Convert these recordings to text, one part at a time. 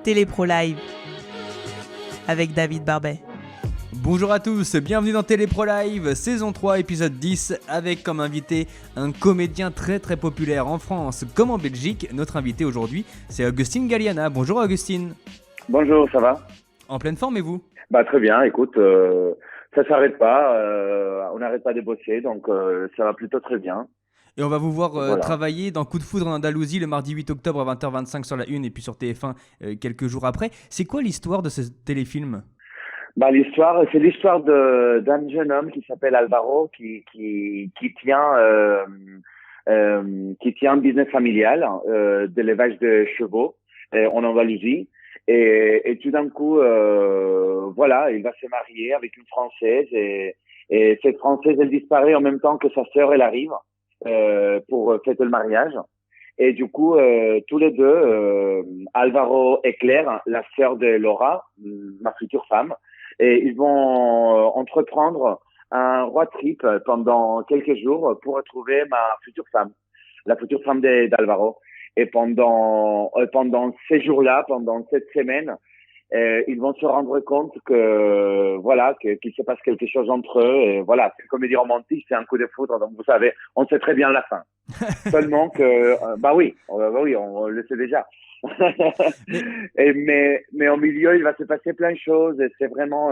Télépro Live avec David Barbet. Bonjour à tous, bienvenue dans Télépro Live, saison 3, épisode 10, avec comme invité un comédien très très populaire en France comme en Belgique. Notre invité aujourd'hui, c'est Augustine Galliana. Bonjour Augustine. Bonjour, ça va? En pleine forme et vous? Très bien, écoute, ça s'arrête pas, on n'arrête pas de bosser, donc ça va plutôt très bien. Et on va vous voir Voilà. travailler dans Coup de foudre en Andalousie le mardi 8 octobre à 20h25 sur la Une et puis sur TF1 quelques jours après. C'est quoi l'histoire de ce téléfilm? L'histoire, c'est l'histoire d'un jeune homme qui s'appelle Alvaro, qui tient un business familial d'élevage de chevaux en Andalousie. Et tout d'un coup, voilà, il va se marier avec une Française et cette Française, elle disparaît en même temps que sa sœur, elle arrive pour fêter le mariage. Et du coup, tous les deux, Alvaro et Claire, la sœur de Laura, ma future femme, et ils vont entreprendre un road trip pendant quelques jours pour retrouver ma future femme, la future femme d'Alvaro. Et pendant ces jours-là, pendant cette semaine, ils vont se rendre compte que voilà, qu'il se passe quelque chose entre eux. Et voilà, c'est une comédie romantique, c'est un coup de foudre. Donc vous savez, on sait très bien la fin. Seulement que oui, on le sait déjà. mais au milieu, il va se passer plein de choses. Et c'est vraiment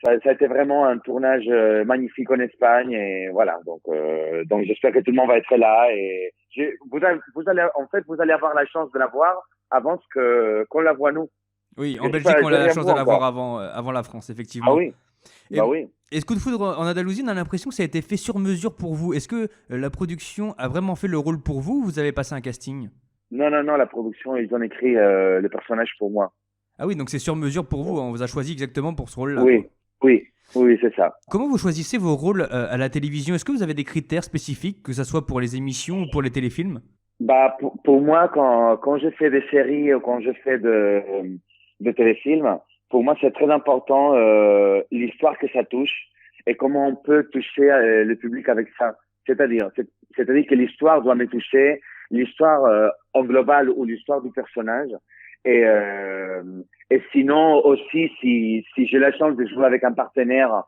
ça a été vraiment un tournage magnifique en Espagne. Et voilà, donc j'espère que tout le monde va être là. Et vous allez avoir la chance de la voir avant qu'on la voit nous. Oui, en Belgique, on a la chance de la voir avant la France, effectivement. Ah oui. Oui. Et ce Coup de foudre en Andalousie, on a l'impression que ça a été fait sur mesure pour vous. Est-ce que la production a vraiment fait le rôle pour vous ou vous avez passé un casting? Non, la production, ils ont écrit le personnage pour moi. Ah oui, donc c'est sur mesure pour vous, on vous a choisi exactement pour ce rôle-là. Oui, c'est ça. Comment vous choisissez vos rôles à la télévision? Est-ce que vous avez des critères spécifiques, que ce soit pour les émissions ou pour les téléfilms? Pour moi, quand je fais des séries ou quand je fais de téléfilms, pour moi, c'est très important l'histoire que ça touche et comment on peut toucher le public avec ça. C'est-à-dire que l'histoire doit me toucher, l'histoire en global ou l'histoire du personnage. Et sinon aussi, si j'ai la chance de jouer avec un partenaire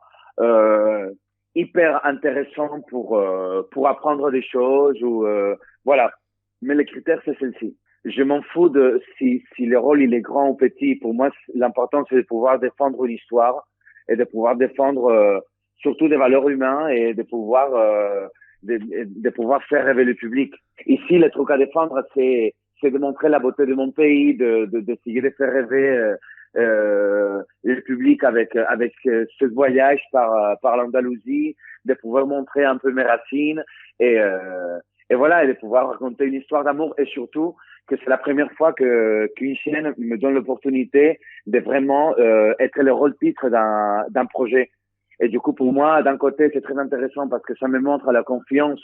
hyper intéressant pour apprendre des choses ou voilà. Mais le critère, c'est celle-ci. Je m'en fous de si le rôle il est grand ou petit. Pour moi, l'important c'est de pouvoir défendre une histoire et de pouvoir défendre surtout des valeurs humaines et de pouvoir faire rêver le public. Ici, le truc à défendre, c'est de montrer la beauté de mon pays, d'essayer de faire rêver le public avec ce voyage par l'Andalousie, de pouvoir montrer un peu mes racines et voilà, et de pouvoir raconter une histoire d'amour et surtout que c'est la première fois qu'une chaîne me donne l'opportunité de vraiment être le rôle-titre d'un projet. Et du coup, pour moi, d'un côté, c'est très intéressant parce que ça me montre la confiance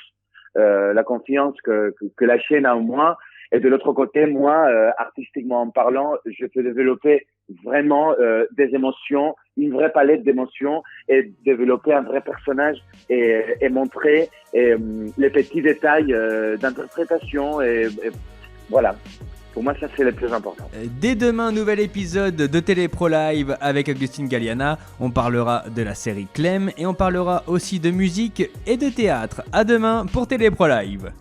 que la chaîne a en moi. Et de l'autre côté, moi, artistiquement en parlant, je peux développer vraiment des émotions, une vraie palette d'émotions et développer un vrai personnage et montrer les petits détails d'interprétation et voilà. Pour moi, ça, c'est le plus important. Dès demain, nouvel épisode de Télépro Live avec Augustine Galliana. On parlera de la série Clem et on parlera aussi de musique et de théâtre. À demain pour Télépro Live.